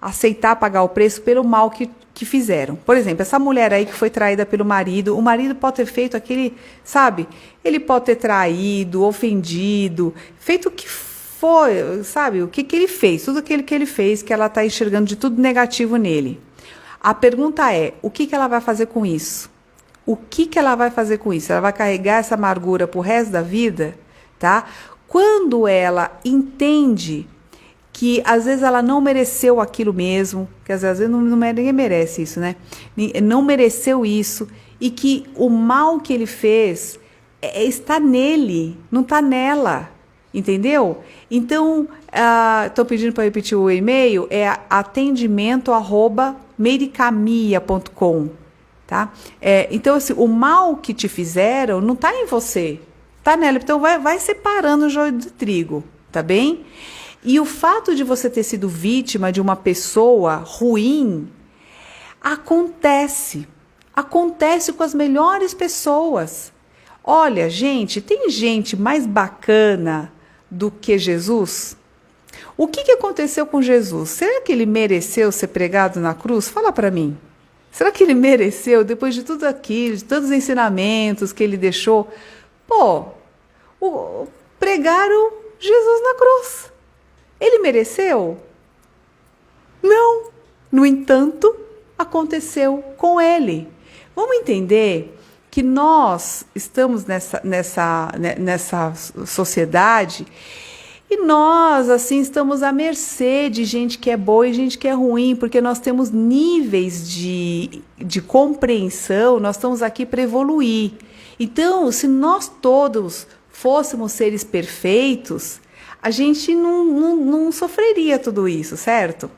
Aceitar pagar o preço pelo mal que fizeram. Por exemplo, essa mulher aí que foi traída pelo marido, o marido pode ter feito aquele, sabe? Ele pode ter traído, ofendido, feito o que foi, sabe? O que ele fez, tudo aquilo que ele fez, que ela está enxergando de tudo negativo nele. A pergunta é, o que ela vai fazer com isso? O que ela vai fazer com isso? Ela vai carregar essa amargura pro resto da vida, tá? Quando ela entende que às vezes ela não mereceu aquilo mesmo, que às vezes ninguém merece isso, né? Não mereceu isso e que o mal que ele fez está nele, não está nela, entendeu? Então, estou pedindo para repetir o e-mail, é atendimento@meiricamia.com. Tá? Então, assim, o mal que te fizeram não está em você, está nela. Então, vai separando o joio do trigo, tá bem? E o fato de você ter sido vítima de uma pessoa ruim acontece com as melhores pessoas. Olha, gente, tem gente mais bacana do que Jesus? O que aconteceu com Jesus? Será que ele mereceu ser pregado na cruz? Fala para mim. Será que ele mereceu, depois de tudo aquilo, de todos os ensinamentos que ele deixou? Pregaram Jesus na cruz. Ele mereceu? Não. No entanto, aconteceu com ele. Vamos entender que nós estamos nessa sociedade e nós, assim, estamos à mercê de gente que é boa e gente que é ruim, porque nós temos níveis de compreensão, nós estamos aqui para evoluir. Então, se nós todos fôssemos seres perfeitos, a gente não sofreria tudo isso, certo?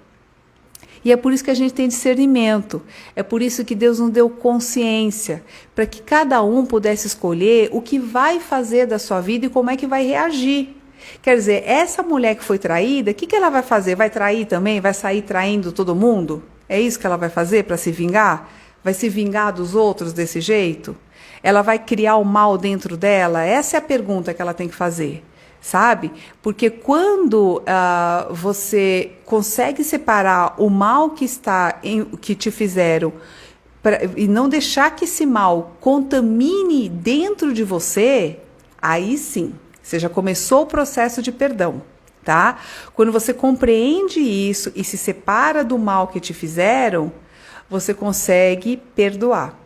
E é por isso que a gente tem discernimento, é por isso que Deus nos deu consciência, para que cada um pudesse escolher o que vai fazer da sua vida e como é que vai reagir. Quer dizer, essa mulher que foi traída, o que ela vai fazer? Vai trair também? Vai sair traindo todo mundo? É isso que ela vai fazer para se vingar? Vai se vingar dos outros desse jeito? Ela vai criar o mal dentro dela? Essa é a pergunta que ela tem que fazer, sabe? Porque quando você consegue separar o mal que te fizeram e não deixar que esse mal contamine dentro de você, aí sim. Você já começou o processo de perdão, tá? Quando você compreende isso e se separa do mal que te fizeram, você consegue perdoar.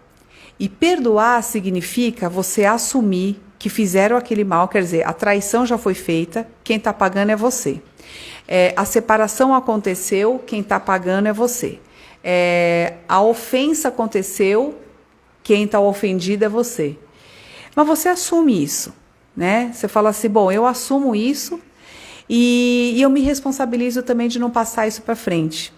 E perdoar significa você assumir que fizeram aquele mal, quer dizer, a traição já foi feita, quem está pagando é você. A separação aconteceu, quem está pagando é você. A ofensa aconteceu, quem está ofendido é você. Mas você assume isso. né? Você fala assim, bom, eu assumo isso e eu me responsabilizo também de não passar isso para frente.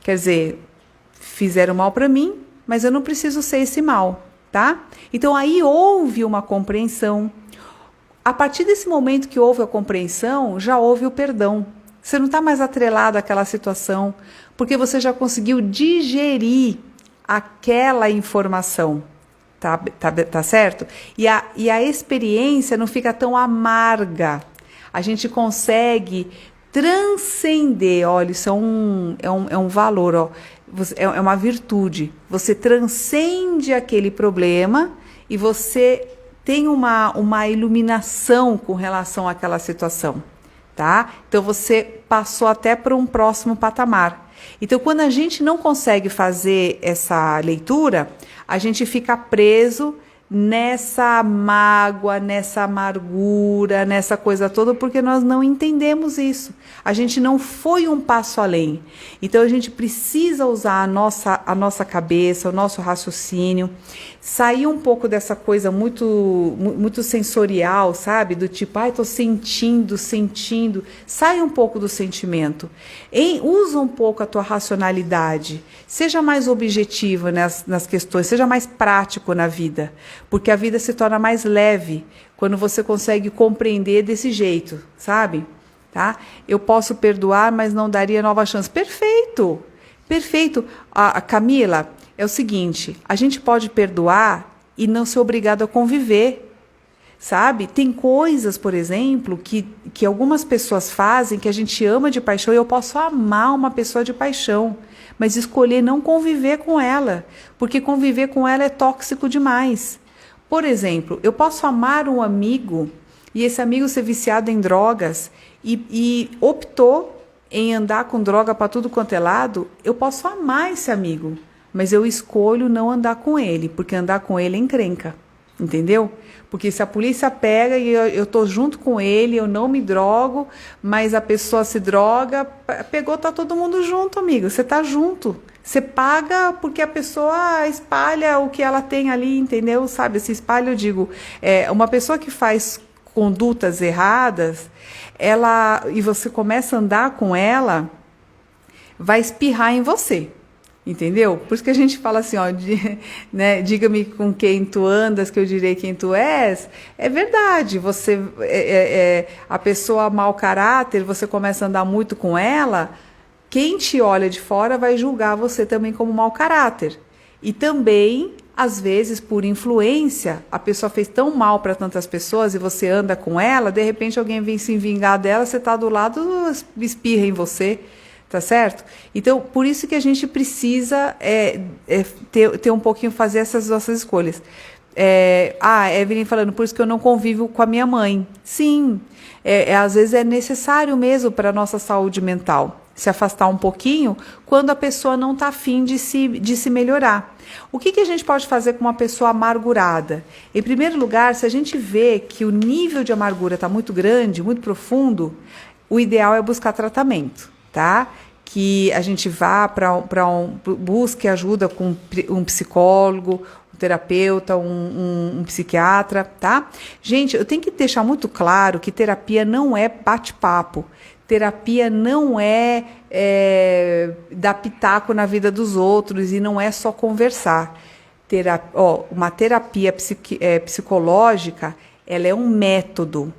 Quer dizer, fizeram mal para mim, mas eu não preciso ser esse mal, tá? Então aí houve uma compreensão. A partir desse momento que houve a compreensão, já houve o perdão. Você não está mais atrelado àquela situação, porque você já conseguiu digerir aquela informação. Tá certo? E a experiência não fica tão amarga. A gente consegue transcender. Olha, isso é um valor, ó. É uma virtude. Você transcende aquele problema e você tem uma iluminação com relação àquela situação, tá? Então você passou até para um próximo patamar. Então, quando a gente não consegue fazer essa leitura, a gente fica preso nessa mágoa, nessa amargura, nessa coisa toda, porque nós não entendemos isso. A gente não foi um passo além. Então a gente precisa usar a nossa cabeça, o nosso raciocínio, sair um pouco dessa coisa muito sensorial, sabe? Do tipo, ai, tô sentindo. Sai um pouco do sentimento. Usa um pouco a tua racionalidade. Seja mais objetivo nas questões, seja mais prático na vida. Porque a vida se torna mais leve quando você consegue compreender desse jeito, sabe? Tá? Eu posso perdoar, mas não daria nova chance. Perfeito! Perfeito. A Camila, é o seguinte, a gente pode perdoar e não ser obrigado a conviver, sabe? Tem coisas, por exemplo, que algumas pessoas fazem que a gente ama de paixão e eu posso amar uma pessoa de paixão, mas escolher não conviver com ela, porque conviver com ela é tóxico demais. Por exemplo, eu posso amar um amigo e esse amigo ser viciado em drogas e optou em andar com droga para tudo quanto é lado, eu posso amar esse amigo, mas eu escolho não andar com ele, porque andar com ele é encrenca, entendeu? Porque se a polícia pega e eu tô junto com ele, eu não me drogo, mas a pessoa se droga, pegou, tá todo mundo junto, amigo, você tá junto. Você paga porque a pessoa espalha o que ela tem ali, entendeu? Sabe, esse espalho, eu digo, uma pessoa que faz condutas erradas, e você começa a andar com ela, vai espirrar em você, entendeu? Por isso que a gente fala assim, ó, né, diga-me com quem tu andas, que eu direi quem tu és. É verdade, você, a pessoa mau caráter, você começa a andar muito com ela, quem te olha de fora vai julgar você também como mau caráter. E também, às vezes, por influência, a pessoa fez tão mal para tantas pessoas e você anda com ela, de repente alguém vem se vingar dela, você está do lado, espirra em você, tá certo? Então, por isso que a gente precisa ter um pouquinho, fazer essas nossas escolhas. Evelyn falando, por isso que eu não convivo com a minha mãe. Sim, às vezes é necessário mesmo para a nossa saúde mental se afastar um pouquinho quando a pessoa não está afim de se melhorar. O que a gente pode fazer com uma pessoa amargurada? Em primeiro lugar, se a gente vê que o nível de amargura está muito grande, muito profundo, o ideal é buscar tratamento, tá? Que a gente vá busque ajuda com um psicólogo, um terapeuta, um psiquiatra, tá? Gente, eu tenho que deixar muito claro que terapia não é bate-papo. Terapia não é dar pitaco na vida dos outros e não é só conversar. Uma terapia psicológica, ela é um método.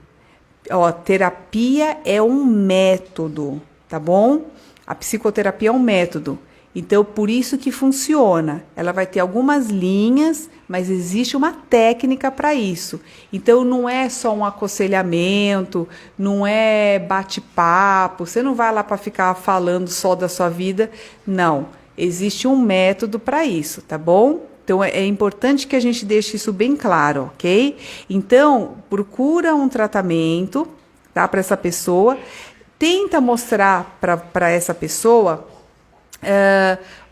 Terapia é um método, tá bom? A psicoterapia é um método. Então, por isso que funciona. Ela vai ter algumas linhas, mas existe uma técnica para isso. Então, não é só um aconselhamento, não é bate-papo, você não vai lá para ficar falando só da sua vida. Não, existe um método para isso, tá bom? Então, é importante que a gente deixe isso bem claro, ok? Então, procura um tratamento, tá, para essa pessoa. Tenta mostrar para essa pessoa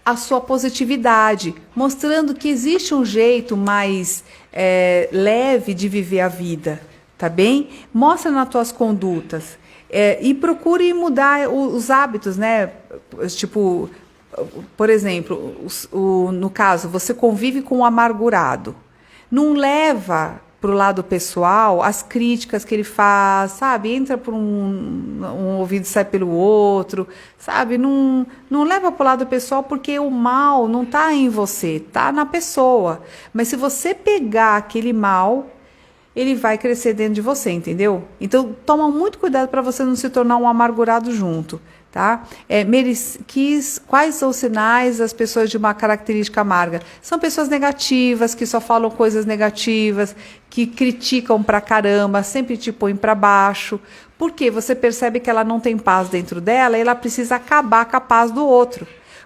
a sua positividade, mostrando que existe um jeito mais leve de viver a vida, tá bem? Mostra nas tuas condutas e procure mudar os hábitos, né? Tipo, por exemplo, no caso, você convive com um amargurado. Não leva pro lado pessoal, as críticas que ele faz, sabe? Entra por um ouvido e sai pelo outro, sabe? Não leva pro lado pessoal, porque o mal não tá em você, tá na pessoa. Mas se você pegar aquele mal, ele vai crescer dentro de você, entendeu? Então, toma muito cuidado para você não se tornar um amargurado junto, tá? Quais são os sinais das pessoas de uma característica amarga? São pessoas negativas, que só falam coisas negativas, que criticam pra caramba, sempre te põem para baixo. Porque você percebe que ela não tem paz dentro dela e ela precisa acabar com a paz do outro.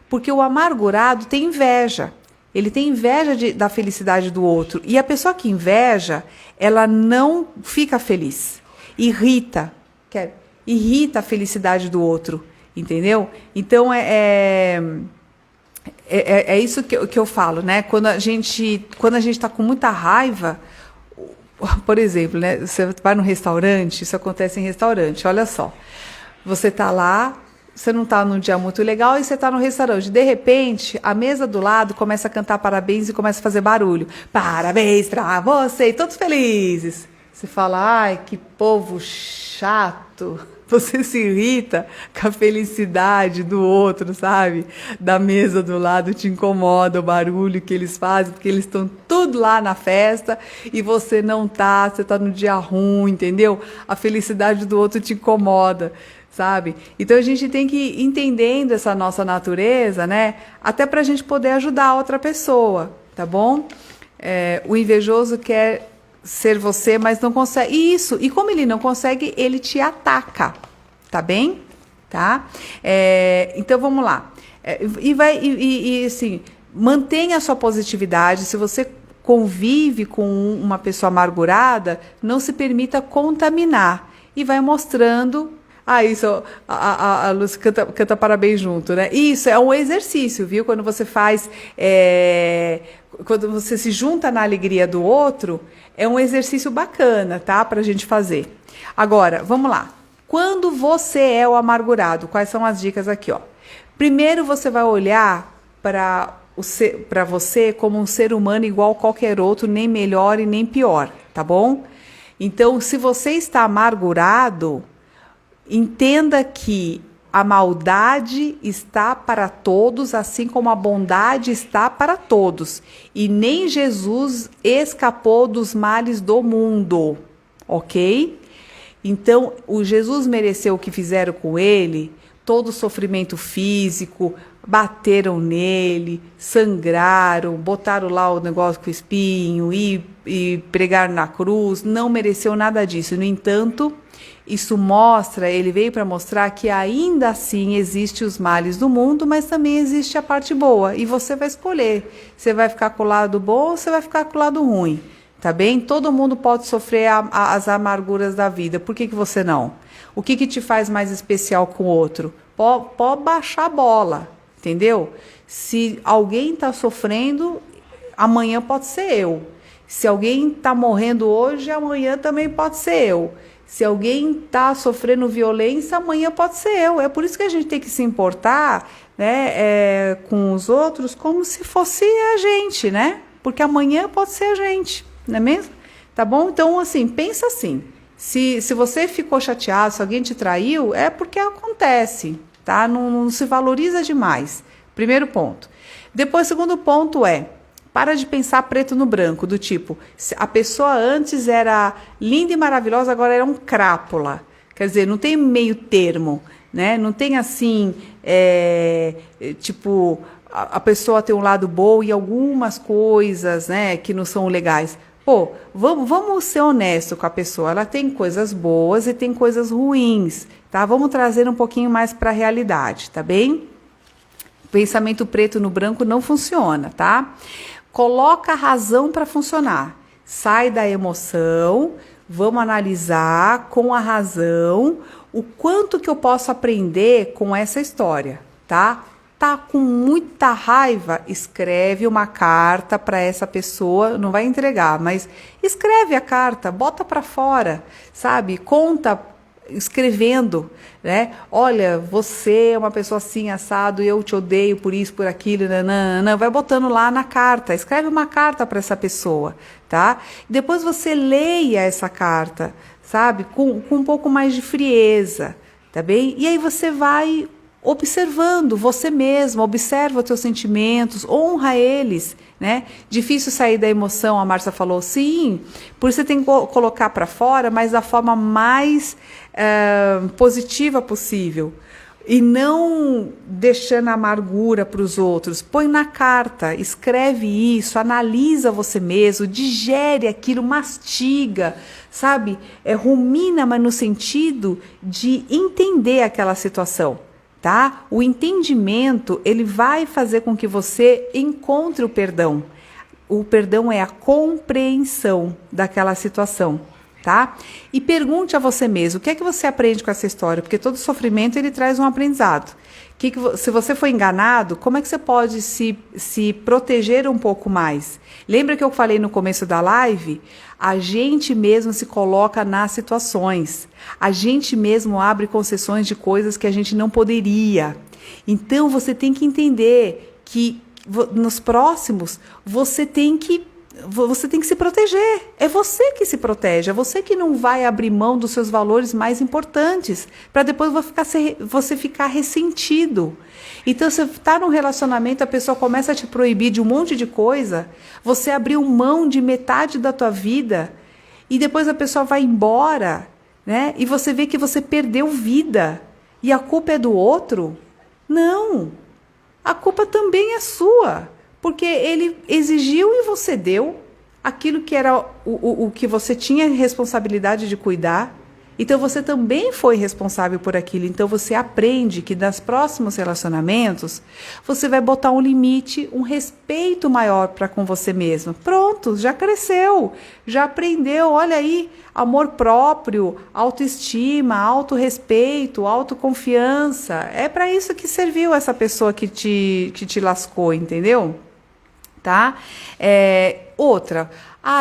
Porque o amargurado tem inveja. Ele tem inveja da felicidade do outro. E a pessoa que inveja, ela não fica feliz. Irrita a felicidade do outro. Entendeu? Então, é isso que eu falo, né? Quando a gente está com muita raiva, por exemplo, né? Você vai no restaurante, isso acontece em restaurante, olha só. Você está lá, você não está num dia muito legal e você está no restaurante. De repente, a mesa do lado começa a cantar parabéns e começa a fazer barulho. Parabéns para você! E todos felizes. Você fala, ai, que povo chato. Você se irrita com a felicidade do outro, sabe? Da mesa do lado te incomoda o barulho que eles fazem, porque eles estão tudo lá na festa e você não tá, você tá no dia ruim, entendeu? A felicidade do outro te incomoda, sabe? Então a gente tem que ir entendendo essa nossa natureza, né? Até pra gente poder ajudar a outra pessoa, tá bom? O invejoso quer ser você, mas não consegue. Isso, e como ele não consegue, ele te ataca, tá bem? Tá? Então vamos lá. Assim, mantenha a sua positividade. Se você convive com uma pessoa amargurada, não se permita contaminar. E vai mostrando. Isso, a Lúcia canta parabéns junto, né? Isso é um exercício, viu? Quando você faz, quando você se junta na alegria do outro, é um exercício bacana, tá? Pra gente fazer. Agora, vamos lá. Quando você é o amargurado, quais são as dicas aqui, ó? Primeiro, você vai olhar para você como um ser humano igual a qualquer outro, nem melhor e nem pior, tá bom? Então, se você está amargurado, entenda que a maldade está para todos, assim como a bondade está para todos. E nem Jesus escapou dos males do mundo, ok? Então, o Jesus mereceu o que fizeram com ele, todo o sofrimento físico, bateram nele, sangraram, botaram lá o negócio com espinho e pregaram na cruz, não mereceu nada disso. No entanto, isso mostra, ele veio para mostrar que ainda assim existem os males do mundo, mas também existe a parte boa. E você vai escolher. Você vai ficar com o lado bom ou você vai ficar com o lado ruim. Tá bem? Todo mundo pode sofrer as amarguras da vida. Por que você não? O que te faz mais especial com o outro? Pode baixar a bola, entendeu? Se alguém está sofrendo, amanhã pode ser eu. Se alguém está morrendo hoje, amanhã também pode ser eu. Se alguém está sofrendo violência, amanhã pode ser eu. É por isso que a gente tem que se importar, né, com os outros como se fosse a gente, né? Porque amanhã pode ser a gente, não é mesmo? Tá bom? Então, assim, pensa assim. Se você ficou chateado, se alguém te traiu, é porque acontece, tá? Não se valoriza demais. Primeiro ponto. Depois, segundo ponto para de pensar preto no branco, do tipo, a pessoa antes era linda e maravilhosa, agora era um crápula. Quer dizer, não tem meio termo, né? Não tem assim, tipo, a pessoa tem um lado bom e algumas coisas, né, que não são legais. Pô, vamos ser honestos com a pessoa. Ela tem coisas boas e tem coisas ruins, tá? Vamos trazer um pouquinho mais para a realidade, tá bem? Pensamento preto no branco não funciona, tá? Coloca a razão para funcionar. Sai da emoção, vamos analisar com a razão o quanto que eu posso aprender com essa história, tá? Tá com muita raiva, escreve uma carta para essa pessoa, não vai entregar, mas escreve a carta, bota para fora, sabe? Conta escrevendo, né? Olha, você é uma pessoa assim, assado, eu te odeio por isso, por aquilo, nananana. Vai botando lá na carta, escreve uma carta para essa pessoa, tá? Depois você leia essa carta, sabe? Com um pouco mais de frieza, tá bem? E aí você vai observando você mesmo, observa os teus sentimentos, honra eles, né? Difícil sair da emoção, a Márcia falou, sim, por isso você tem que colocar para fora, mas da forma mais positiva possível. E não deixando a amargura para os outros. Põe na carta, escreve isso, analisa você mesmo, digere aquilo, mastiga, sabe? Rumina, mas no sentido de entender aquela situação. Tá? O entendimento, ele vai fazer com que você encontre o perdão. O perdão é a compreensão daquela situação, tá? E pergunte a você mesmo, o que é que você aprende com essa história? Porque todo sofrimento, ele traz um aprendizado. Se você foi enganado, como é que você pode se proteger um pouco mais? Lembra que eu falei no começo da live? A gente mesmo se coloca nas situações. A gente mesmo abre concessões de coisas que a gente não poderia. Então, você tem que entender que nos próximos, você tem que se proteger. É você que se protege. É você que não vai abrir mão dos seus valores mais importantes para depois você ficar ressentido. Então, você está num relacionamento, a pessoa começa a te proibir de um monte de coisa, você abriu mão de metade da tua vida e depois a pessoa vai embora, né? E você vê que você perdeu vida e a culpa é do outro? Não, a culpa também é sua. Porque ele exigiu e você deu aquilo que era o que você tinha responsabilidade de cuidar. Então, você também foi responsável por aquilo. Então, você aprende que nos próximos relacionamentos, você vai botar um limite, um respeito maior para com você mesmo. Pronto, já cresceu, já aprendeu. Olha aí, amor próprio, autoestima, autorrespeito, autoconfiança. É para isso que serviu essa pessoa que te lascou, entendeu? Tá? Outra,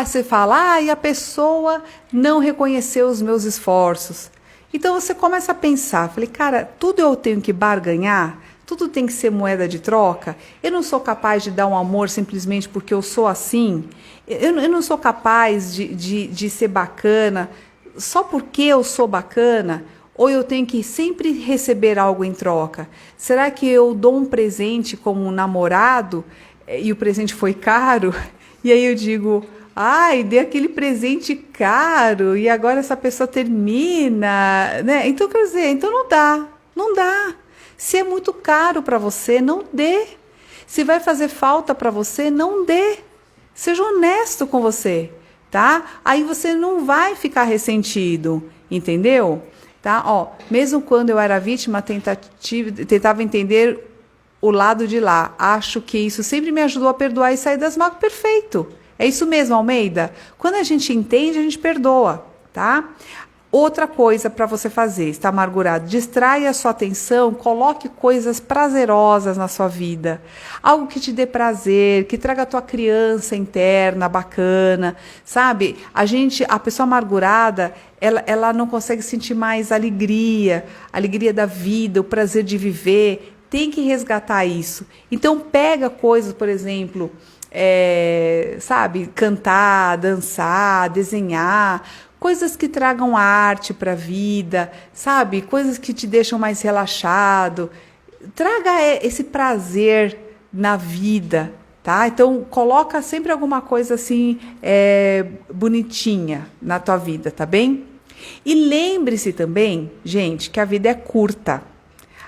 você fala, e a pessoa não reconheceu os meus esforços. Então você começa a pensar, falei, cara, tudo eu tenho que barganhar? Tudo tem que ser moeda de troca? Eu não sou capaz de dar um amor simplesmente porque eu sou assim? Eu não sou capaz de ser bacana só porque eu sou bacana? Ou eu tenho que sempre receber algo em troca? Será que eu dou um presente como um namorado e o presente foi caro? E aí eu digo, dei aquele presente caro e agora essa pessoa termina, né? Então, quer dizer, então não dá. Se é muito caro para você, não dê. Se vai fazer falta para você, não dê. Seja honesto com você, tá? Aí você não vai ficar ressentido, entendeu? Tá? Mesmo quando eu era vítima, tentava entender o lado de lá. Acho que isso sempre me ajudou a perdoar e sair das mágoas. Perfeito. É isso mesmo, Almeida. Quando a gente entende, a gente perdoa, tá? Outra coisa para você fazer, está amargurado, distraia a sua atenção, coloque coisas prazerosas na sua vida. Algo que te dê prazer, que traga a tua criança interna, bacana, sabe? A pessoa amargurada, ela não consegue sentir mais alegria da vida, o prazer de viver. Tem que resgatar isso. Então, pega coisas, por exemplo, sabe, cantar, dançar, desenhar, coisas que tragam arte para a vida, sabe, coisas que te deixam mais relaxado. Traga esse prazer na vida, tá? Então, coloca sempre alguma coisa assim bonitinha na tua vida, tá bem? E lembre-se também, gente, que a vida é curta.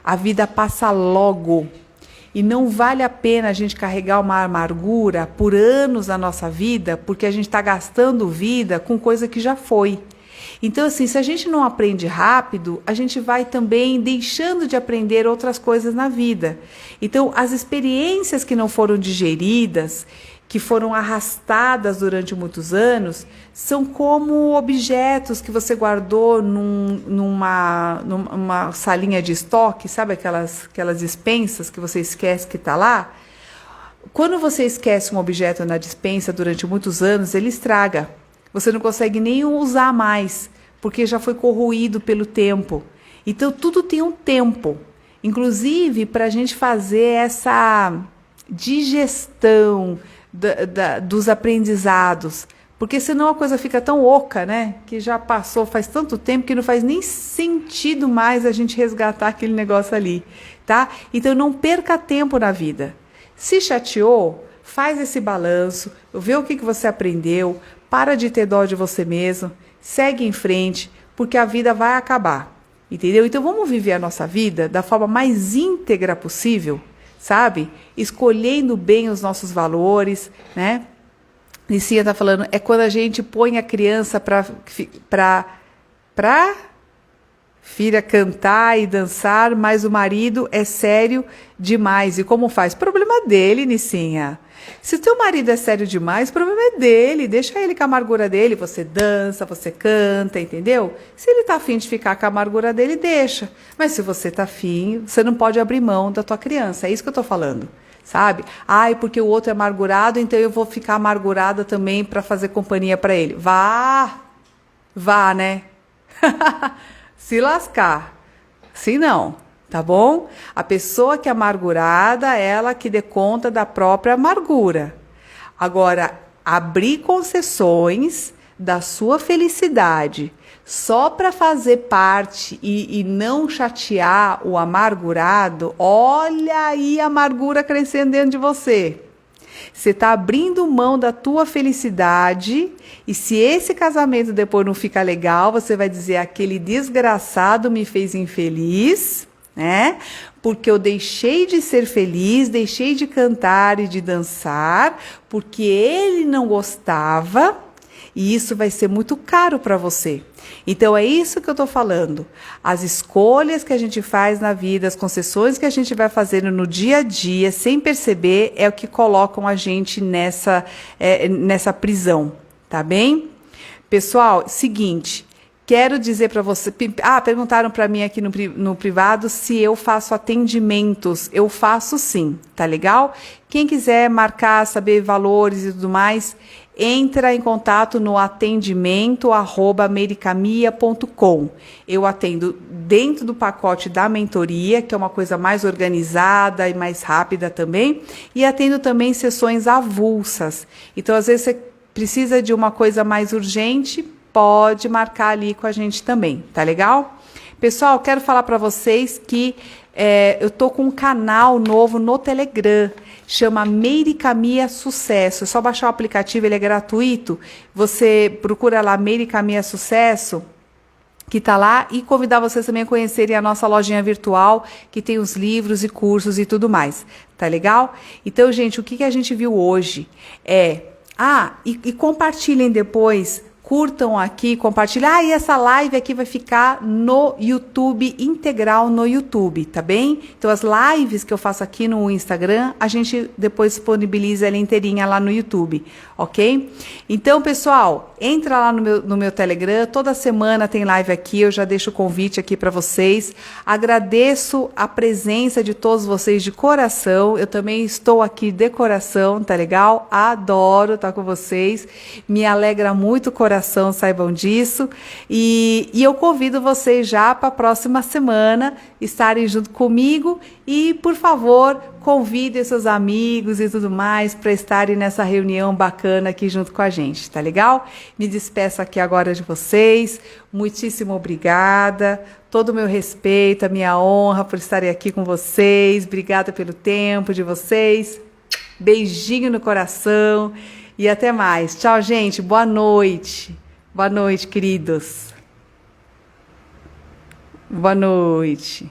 A vida passa logo e não vale a pena a gente carregar uma amargura por anos na nossa vida, porque a gente está gastando vida com coisa que já foi. Então, assim, se a gente não aprende rápido, a gente vai também deixando de aprender outras coisas na vida. Então, as experiências que não foram digeridas, que foram arrastadas durante muitos anos, são como objetos que você guardou numa salinha de estoque, sabe aquelas despensas que você esquece que está lá? Quando você esquece um objeto na despensa durante muitos anos, ele estraga. Você não consegue nem usar mais, porque já foi corroído pelo tempo. Então, tudo tem um tempo. Inclusive, para a gente fazer essa digestão dos aprendizados. Porque senão a coisa fica tão oca, né? Que já passou faz tanto tempo que não faz nem sentido mais a gente resgatar aquele negócio ali, tá? Então não perca tempo na vida. Se chateou, faz esse balanço, vê o que você aprendeu, para de ter dó de você mesmo, segue em frente, porque a vida vai acabar, entendeu? Então vamos viver a nossa vida da forma mais íntegra possível, sabe? Escolhendo bem os nossos valores, né? Nicinha tá falando, é quando a gente põe a criança para filha cantar e dançar, mas o marido é sério demais. E como faz? Problema dele, Nicinha. Se o teu marido é sério demais, o problema é dele. Deixa ele com a amargura dele. Você dança, você canta, entendeu? Se ele tá afim de ficar com a amargura dele, deixa. Mas se você tá afim, você não pode abrir mão da tua criança. É isso que eu tô falando. Sabe? Ai, porque o outro é amargurado, então eu vou ficar amargurada também para fazer companhia para ele. Vá, né? Se lascar. Se não, tá bom? A pessoa que é amargurada, ela que dê conta da própria amargura. Agora, abrir concessões da sua felicidade só para fazer parte e não chatear o amargurado, olha aí a amargura crescendo dentro de você. Você está abrindo mão da tua felicidade e se esse casamento depois não ficar legal, você vai dizer, aquele desgraçado me fez infeliz, né? Porque eu deixei de ser feliz, deixei de cantar e de dançar, porque ele não gostava. E isso vai ser muito caro para você. Então é isso que eu estou falando. As escolhas que a gente faz na vida, as concessões que a gente vai fazendo no dia a dia, sem perceber, é o que colocam a gente nessa prisão, tá bem? Pessoal, seguinte, quero dizer para você... perguntaram para mim aqui no privado se eu faço atendimentos. Eu faço sim, tá legal? Quem quiser marcar, saber valores e tudo mais... entra em contato no atendimento@americamia.com. Eu atendo dentro do pacote da mentoria, que é uma coisa mais organizada e mais rápida também, e atendo também sessões avulsas. Então, às vezes, você precisa de uma coisa mais urgente, pode marcar ali com a gente também, tá legal? Pessoal, quero falar para vocês que eu tô com um canal novo no Telegram, chama Americamia Sucesso. É só baixar o aplicativo, ele é gratuito. Você procura lá Americamia Sucesso, que tá lá, e convidar vocês também a conhecerem a nossa lojinha virtual, que tem os livros e cursos e tudo mais. Tá legal? Então, gente, o que a gente viu hoje é... e compartilhem depois... curtam aqui, compartilhem. E essa live aqui vai ficar no YouTube, integral no YouTube, tá bem? Então, as lives que eu faço aqui no Instagram, a gente depois disponibiliza ela inteirinha lá no YouTube, ok? Então, pessoal, entra lá no meu Telegram, toda semana tem live aqui, eu já deixo o convite aqui para vocês. Agradeço a presença de todos vocês de coração, eu também estou aqui de coração, tá legal? Adoro estar com vocês, me alegra muito o coração, saibam disso, e eu convido vocês já para a próxima semana estarem junto comigo e, por favor, convidem seus amigos e tudo mais para estarem nessa reunião bacana aqui junto com a gente, tá legal? Me despeço aqui agora de vocês, muitíssimo obrigada, todo o meu respeito, a minha honra por estarem aqui com vocês, obrigada pelo tempo de vocês, beijinho no coração. E até mais. Tchau, gente. Boa noite. Boa noite, queridos. Boa noite.